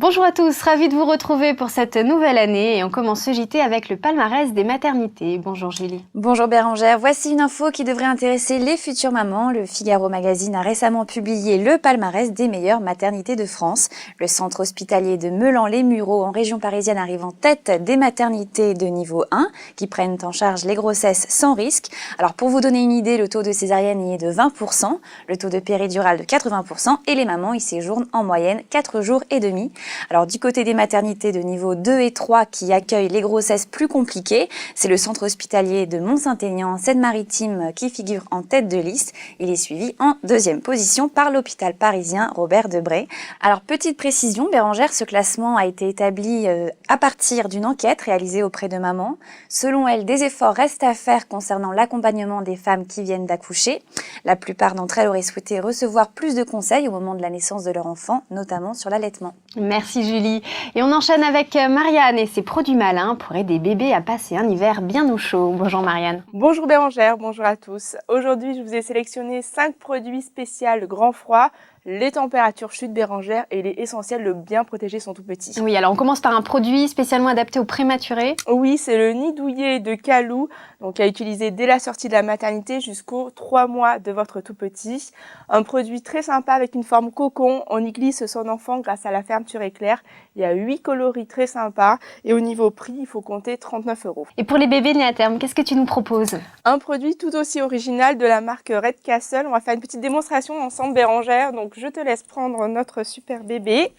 Bonjour à tous, ravie de vous retrouver pour cette nouvelle année et on commence ce JT avec le palmarès des maternités. Bonjour Julie. Bonjour Bérangère, voici une info qui devrait intéresser les futures mamans. Le Figaro Magazine a récemment publié le palmarès des meilleures maternités de France. Le centre hospitalier de Meulan-les-Mureaux en région parisienne arrive en tête des maternités de niveau 1 qui prennent en charge les grossesses sans risque. Alors pour vous donner une idée, le taux de césarienne y est de 20%, le taux de péridurale de 80% et les mamans y séjournent en moyenne 4 jours et demi. Alors du côté des maternités de niveau 2 et 3 qui accueillent les grossesses plus compliquées, c'est le centre hospitalier de Mont-Saint-Aignan en Seine-Maritime qui figure en tête de liste. Il est suivi en deuxième position par l'hôpital parisien Robert Debré. Alors petite précision, Bérangère, ce classement a été établi à partir d'une enquête réalisée auprès de mamans. Selon elle, des efforts restent à faire concernant l'accompagnement des femmes qui viennent d'accoucher. La plupart d'entre elles auraient souhaité recevoir plus de conseils au moment de la naissance de leur enfant, notamment sur l'allaitement. Merci Julie. Et on enchaîne avec Marianne et ses produits malins pour aider bébés à passer un hiver bien au chaud. Bonjour Marianne. Bonjour Bérangère, bonjour à tous. Aujourd'hui, je vous ai sélectionné 5 produits spéciaux grand froid. Les températures chutent Bérangère et il est essentiel de bien protéger son tout petit. Oui, alors on commence par un produit spécialement adapté aux prématurés. Oui, c'est le nid douillet de Calou, donc à utiliser dès la sortie de la maternité jusqu'aux 3 mois de votre tout petit. Un produit très sympa avec une forme cocon. On y glisse son enfant grâce à la fermeture éclair. Il y a 8 coloris très sympas et au niveau prix, il faut compter 39 €. Et pour les bébés nés à terme, qu'est-ce que tu nous proposes? Un produit tout aussi original de la marque Red Castle. On va faire une petite démonstration ensemble Bérangère. Donc je te laisse prendre notre super bébé.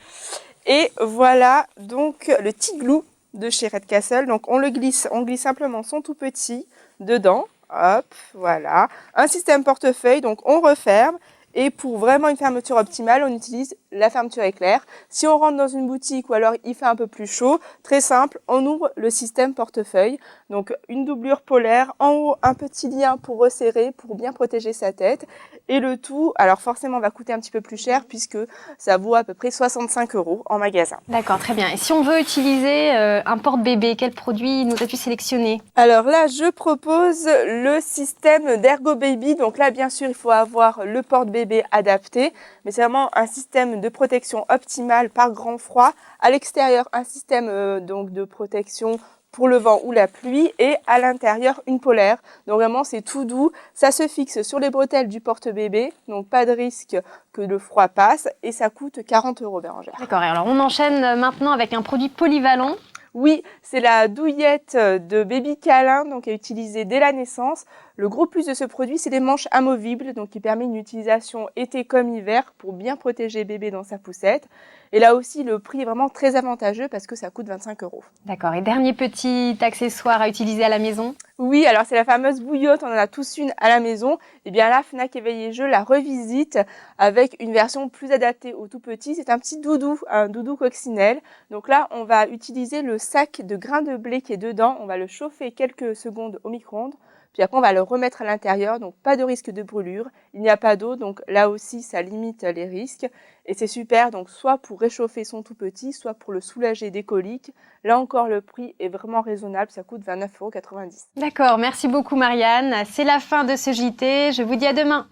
Et voilà donc le Tiglou de chez Red Castle. Donc on glisse simplement son tout petit dedans. Hop, voilà. Un système portefeuille, donc on referme. Et pour vraiment une fermeture optimale, on utilise la fermeture éclair. Si on rentre dans une boutique ou alors il fait un peu plus chaud, très simple, on ouvre le système portefeuille. Donc une doublure polaire, en haut un petit lien pour resserrer, pour bien protéger sa tête. Et le tout, alors forcément va coûter un petit peu plus cher puisque ça vaut à peu près 65 € en magasin. D'accord, très bien. Et si on veut utiliser un porte-bébé, quel produit nous as-tu sélectionné? Alors là, je propose le système d'Ergo Baby. Donc là, bien sûr, il faut avoir le porte-bébé adapté, mais c'est vraiment un système de protection optimale par grand froid. À l'extérieur, un système donc de protection pour le vent ou la pluie et à l'intérieur une polaire. Donc vraiment c'est tout doux, ça se fixe sur les bretelles du porte-bébé, donc pas de risque que le froid passe et ça coûte 40 € Bérangère. D'accord, et alors on enchaîne maintenant avec un produit polyvalent. Oui, c'est la douillette de Baby Câlin, donc à utiliser dès la naissance. Le gros plus de ce produit, c'est les manches amovibles, donc qui permet une utilisation été comme hiver pour bien protéger bébé dans sa poussette. Et là aussi, le prix est vraiment très avantageux parce que ça coûte 25 €. D'accord, et dernier petit accessoire à utiliser à la maison? Oui, alors c'est la fameuse bouillotte, on en a tous une à la maison. Et bien là, Fnac Éveillé Jeux la revisite avec une version plus adaptée aux tout petits. C'est un petit doudou, un doudou coccinelle. Donc là, on va utiliser le sac de grains de blé qui est dedans. On va le chauffer quelques secondes au micro-ondes. Puis après, on va le remettre à l'intérieur, donc pas de risque de brûlure. Il n'y a pas d'eau, donc là aussi, ça limite les risques. Et c'est super, donc soit pour réchauffer son tout petit, soit pour le soulager des coliques. Là encore, le prix est vraiment raisonnable, ça coûte 29,90 €. D'accord, merci beaucoup Marianne. C'est la fin de ce JT, je vous dis à demain.